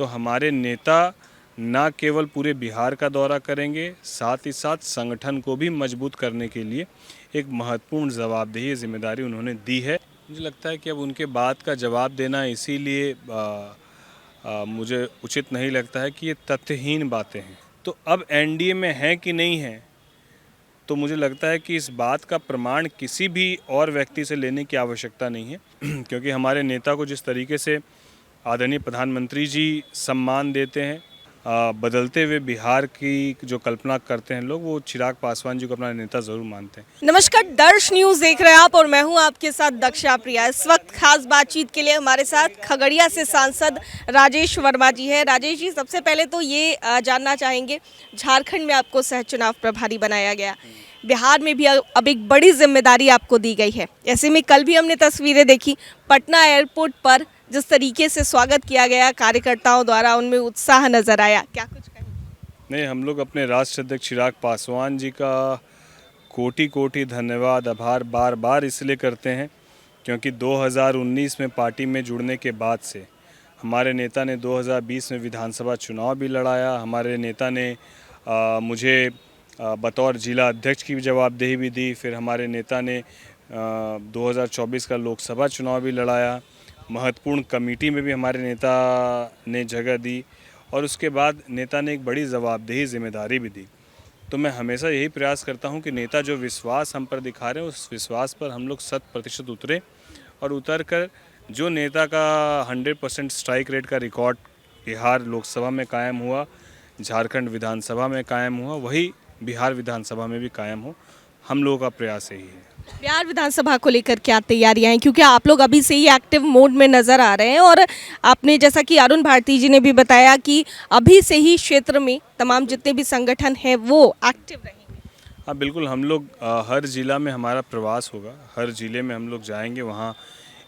तो हमारे नेता ना केवल पूरे बिहार का दौरा करेंगे, साथ ही साथ संगठन को भी मजबूत करने के लिए एक महत्वपूर्ण जवाबदेही जिम्मेदारी उन्होंने दी है। मुझे लगता है कि अब उनके बात का जवाब देना इसीलिए मुझे उचित नहीं लगता है कि ये तथ्यहीन बातें हैं। तो अब एनडीए में है कि नहीं है, तो मुझे लगता है कि इस बात का प्रमाण किसी भी और व्यक्ति से लेने की आवश्यकता नहीं है क्योंकि हमारे नेता को जिस तरीके से आदरणीय प्रधानमंत्री जी सम्मान देते हैं, बदलते हुए बिहार की जो कल्पना करते हैं लोग, वो चिराग पासवान जी को अपना नेता ज़रूर मानते हैं। नमस्कार, दर्श न्यूज़ देख रहे हैं आप और मैं हूं आपके साथ दक्षा प्रिया। इस वक्त खास बातचीत के लिए हमारे साथ खगड़िया से सांसद राजेश वर्मा जी है। राजेश जी, सबसे पहले तो ये जानना चाहेंगे, झारखंड में आपको सह चुनाव प्रभारी बनाया गया, बिहार में भी अब एक बड़ी जिम्मेदारी आपको दी गई है। ऐसे में कल भी हमने तस्वीरें देखी, पटना एयरपोर्ट पर जिस तरीके से स्वागत किया गया कार्यकर्ताओं द्वारा, उनमें उत्साह नजर आया, क्या कुछ कहें? नहीं, हम लोग अपने राष्ट्रीय अध्यक्ष चिराग पासवान जी का कोटि कोटि धन्यवाद, आभार बार बार इसलिए करते हैं क्योंकि 2019 में पार्टी में जुड़ने के बाद से हमारे नेता ने 2020 में विधानसभा चुनाव भी लड़ाया। हमारे नेता ने मुझे बतौर जिला अध्यक्ष की जवाबदेही भी दी। फिर हमारे नेता ने 2024 का लोकसभा चुनाव भी लड़ाया। महत्वपूर्ण कमेटी में भी हमारे नेता ने जगह दी और उसके बाद नेता ने एक बड़ी जवाबदेही जिम्मेदारी भी दी। तो मैं हमेशा यही प्रयास करता हूं कि नेता जो विश्वास हम पर दिखा रहे हैं, उस विश्वास पर हम लोग 100% उतरे और उतर कर जो नेता का 100% स्ट्राइक रेट का रिकॉर्ड बिहार लोकसभा में कायम हुआ, झारखंड विधानसभा में कायम हुआ, वही बिहार विधानसभा में भी कायम हो। हम लोगों का प्रयास यही है। बिहार विधानसभा को लेकर क्या तैयारियां हैं, क्योंकि आप लोग अभी से ही एक्टिव मोड में नजर आ रहे हैं और आपने, जैसा कि अरुण भारती जी ने भी बताया, कि अभी से ही क्षेत्र में तमाम जितने भी संगठन हैं वो एक्टिव रहेंगे। हाँ बिल्कुल, हम लोग हर ज़िला में हमारा प्रवास होगा, हर ज़िले में हम लोग जाएंगे, वहाँ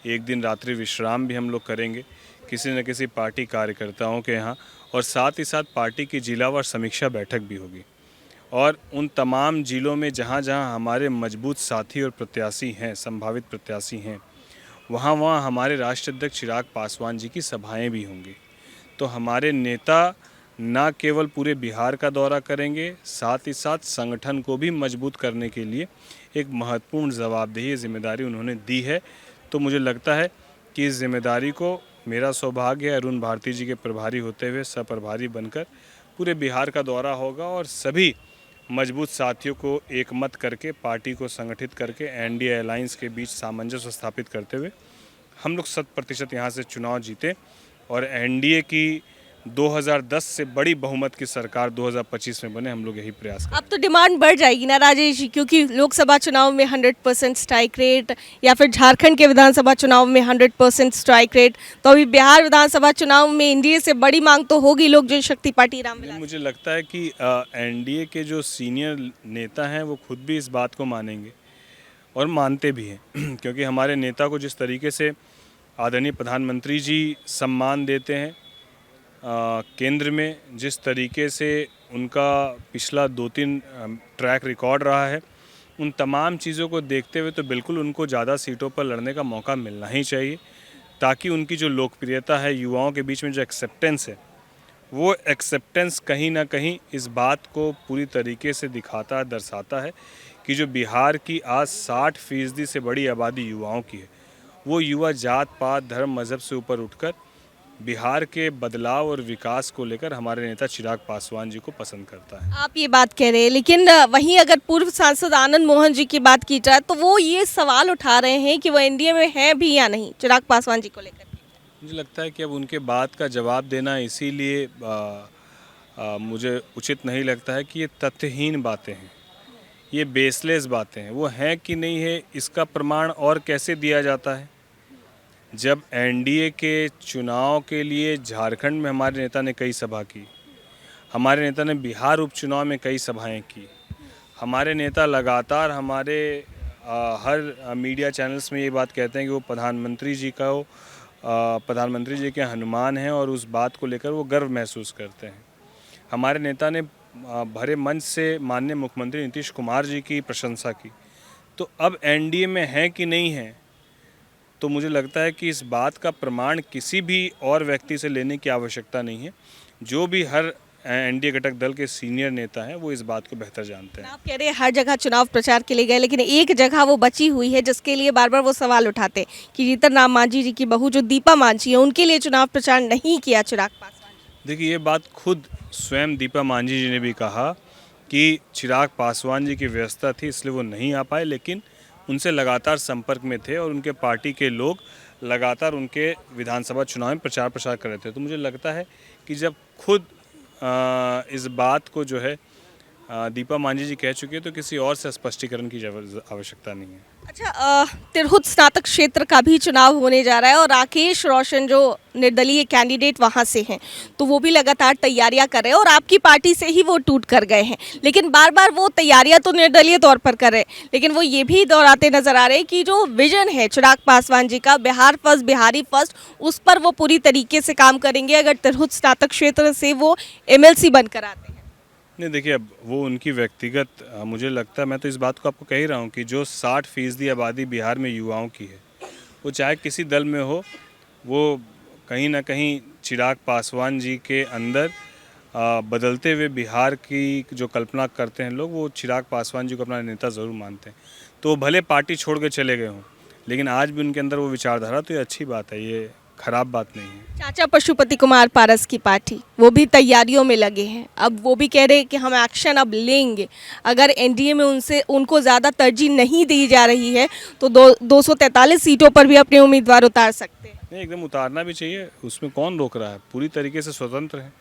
एक दिन रात्रि विश्राम भी हम लोग करेंगे किसी न किसी पार्टी कार्यकर्ताओं के यहाँ, और साथ ही साथ पार्टी की जिलावार समीक्षा बैठक भी होगी। और उन तमाम ज़िलों में जहाँ जहाँ हमारे मजबूत साथी और प्रत्याशी हैं, संभावित प्रत्याशी हैं, वहाँ वहाँ हमारे राष्ट्रीय अध्यक्ष चिराग पासवान जी की सभाएं भी होंगी। तो हमारे नेता ना केवल पूरे बिहार का दौरा करेंगे, साथ ही साथ संगठन को भी मजबूत करने के लिए एक महत्वपूर्ण जवाबदेही जिम्मेदारी उन्होंने दी है। तो मुझे लगता है कि इस जिम्मेदारी को मेरा सौभाग्य है, अरुण भारती जी के प्रभारी होते हुए सह-प्रभारी बनकर पूरे बिहार का दौरा होगा और सभी मजबूत साथियों को एकमत करके, पार्टी को संगठित करके, एनडीए अलायंस के बीच सामंजस्य स्थापित करते हुए हम लोग 100% यहाँ से चुनाव जीते और एनडीए की 2010 से बड़ी बहुमत की सरकार 2025 में बने। हम लोग यही प्रयास करें। अब तो डिमांड बढ़ जाएगी ना राजेश जी, क्योंकि लोकसभा चुनाव में 100% स्ट्राइक रेट, या फिर झारखंड के विधानसभा चुनाव में 100% स्ट्राइक रेट, तो अभी बिहार विधानसभा चुनाव में एनडीए से बड़ी मांग तो होगी लोक जनशक्ति पार्टी रामविलास। मुझे लगता है कि एनडीए के जो सीनियर नेता हैं वो खुद भी इस बात को मानेंगे और मानते भी हैं क्योंकि हमारे नेता को जिस तरीके से आदरणीय प्रधानमंत्री जी सम्मान देते हैं, केंद्र में जिस तरीके से उनका पिछला 2-3 ट्रैक रिकॉर्ड रहा है, उन तमाम चीज़ों को देखते हुए तो बिल्कुल उनको ज़्यादा सीटों पर लड़ने का मौका मिलना ही चाहिए, ताकि उनकी जो लोकप्रियता है, युवाओं के बीच में जो एक्सेप्टेंस है, वो एक्सेप्टेंस कहीं ना कहीं इस बात को पूरी तरीके से दिखाता है, दर्शाता है कि जो बिहार की आज 60% से बड़ी आबादी युवाओं की है, वो युवा जात पात धर्म मज़हब से ऊपर उठकर बिहार के बदलाव और विकास को लेकर हमारे नेता चिराग पासवान जी को पसंद करता है। आप ये बात कह रहे हैं, लेकिन वहीं अगर पूर्व सांसद आनंद मोहन जी की बात की जाए तो वो ये सवाल उठा रहे हैं कि वो एनडीए में है भी या नहीं, चिराग पासवान जी को लेकर। मुझे लगता है कि अब उनके बात का जवाब देना इसीलिए मुझे उचित नहीं लगता है कि ये तथ्यहीन बातें हैं, ये बेसलेस बातें हैं। वो हैं कि नहीं है, इसका प्रमाण और कैसे दिया जाता है। जब एनडीए के चुनाव के लिए झारखंड में हमारे नेता ने कई सभा की, हमारे नेता ने बिहार उपचुनाव में कई सभाएं की, हमारे नेता लगातार हमारे हर मीडिया चैनल्स में ये बात कहते हैं कि वो प्रधानमंत्री जी के हनुमान हैं और उस बात को लेकर वो गर्व महसूस करते हैं। हमारे नेता ने भरे मंच से माननीय मुख्यमंत्री नीतीश कुमार जी की प्रशंसा की। तो अब एनडीए में है कि नहीं है, तो मुझे लगता है कि इस बात का प्रमाण किसी भी और व्यक्ति से लेने की आवश्यकता नहीं है। जो भी हर एनडीए घटक दल के सीनियर नेता हैं वो इस बात को बेहतर जानते हैं। आप कह रहे हैं हर जगह चुनाव प्रचार के लिए गए, लेकिन एक जगह वो बची हुई है जिसके लिए बार बार वो सवाल उठाते हैं कि जीतन राम मांझी जी की बहू जो दीपा मांझी है उनके लिए चुनाव प्रचार नहीं किया चिराग पासवान। देखिए, ये बात खुद स्वयं दीपा मांझी जी ने भी कहा कि चिराग पासवान जी की व्यवस्था थी इसलिए वो नहीं आ पाए, लेकिन उनसे लगातार संपर्क में थे और उनके पार्टी के लोग लगातार उनके विधानसभा चुनाव में प्रचार प्रसार कर रहे थे। तो मुझे लगता है कि जब खुद इस बात को जो है दीपा मांझी जी कह चुके हैं तो किसी और से स्पष्टीकरण की आवश्यकता नहीं है। अच्छा, तिरहुत स्नातक क्षेत्र का भी चुनाव होने जा रहा है और राकेश रोशन जो निर्दलीय कैंडिडेट वहां से हैं तो वो भी लगातार तैयारियां कर रहे हैं और आपकी पार्टी से ही वो टूट कर गए हैं, लेकिन बार बार वो तैयारियां तो निर्दलीय तौर पर कर रहे हैं, लेकिन वो ये भी दोहराते नजर आ रहे हैं कि जो विजन है चिराग पासवान जी का बिहार फर्स्ट बिहारी फर्स्ट, उस पर वो पूरी तरीके से काम करेंगे अगर तिरहुत स्नातक क्षेत्र से वो एमएलसी बनकर आते हैं। नहीं, देखिए, अब वो उनकी व्यक्तिगत मुझे लगता है, मैं तो इस बात को आपको कह ही रहा हूँ कि जो 60% आबादी बिहार में युवाओं की है, वो चाहे किसी दल में हो, वो कहीं ना कहीं चिराग पासवान जी के अंदर बदलते हुए बिहार की जो कल्पना करते हैं लोग, वो चिराग पासवान जी को अपना नेता ज़रूर मानते हैं। तो भले पार्टी छोड़ के चले गए हों, लेकिन आज भी उनके अंदर वो विचारधारा, तो ये अच्छी बात है, ये खराब बात नहीं है। चाचा पशुपति कुमार पारस की पार्टी वो भी तैयारियों में लगे हैं, अब वो भी कह रहे हैं कि हम एक्शन अब लेंगे, अगर एनडीए में उनको ज़्यादा तरजीह नहीं दी जा रही है तो 243 सीटों पर भी अपने उम्मीदवार उतार सकते हैं। नहीं, एकदम उतारना भी चाहिए, उसमें कौन रोक रहा है, पूरी तरीके से स्वतंत्र है।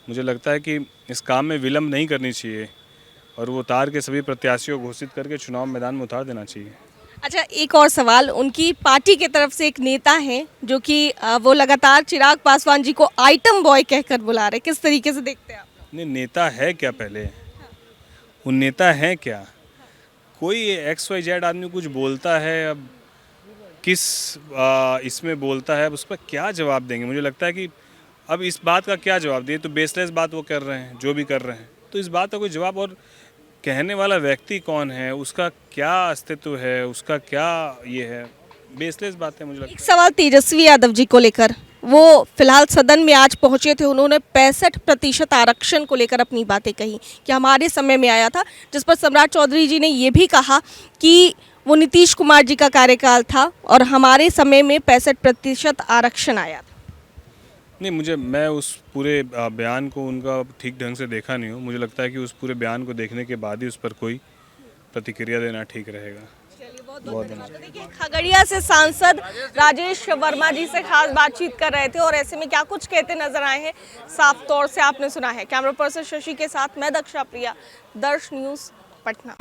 मुझे लगता है कि इस काम में विलम्ब नहीं करनी चाहिए और वो उतार के सभी प्रत्याशियों को घोषित करके चुनाव मैदान में उतार देना चाहिए। अच्छा, एक और सवाल, उनकी पार्टी की तरफ से एक नेता हैं जो कि वो लगातार चिराग पासवान जी को आइटम बॉय कहकर बुला रहे, किस तरीके से देखते हैं आप? नहीं, नेता है क्या, पहले वो नेता है क्या? कोई XYZ आदमी कुछ बोलता है, अब किस इसमें बोलता है, अब उस पर क्या जवाब देंगे? मुझे लगता है कि अब इस बात का क्या जवाब दें, तो बेसलेस बात वो कर रहे हैं, जो भी कर रहे हैं, तो इस बात का कोई जवाब, और कहने वाला व्यक्ति कौन है, उसका क्या अस्तित्व है, उसका क्या ये है, बेसलेस बात है मुझे लगता है। एक सवाल तेजस्वी यादव जी को लेकर, वो फिलहाल सदन में आज पहुंचे थे, उन्होंने 65% आरक्षण को लेकर अपनी बातें कही कि हमारे समय में आया था, जिस पर सम्राट चौधरी जी ने ये भी कहा कि वो नीतीश कुमार जी का कार्यकाल था और हमारे समय में 65% आरक्षण आया था। नहीं, मैं उस पूरे बयान को उनका ठीक ढंग से देखा नहीं हूँ। मुझे लगता है कि उस पूरे बयान को देखने के बाद ही उस पर कोई प्रतिक्रिया देना ठीक रहेगा। बहुत धन्यवाद। तो देखिए, खगड़िया से सांसद राजेश वर्मा जी से खास बातचीत कर रहे थे और ऐसे में क्या कुछ कहते नजर आए हैं साफ तौर से आपने सुना है। कैमरा पर्सन शशि के साथ मैं दक्षा प्रिया, दर्श न्यूज़, पटना।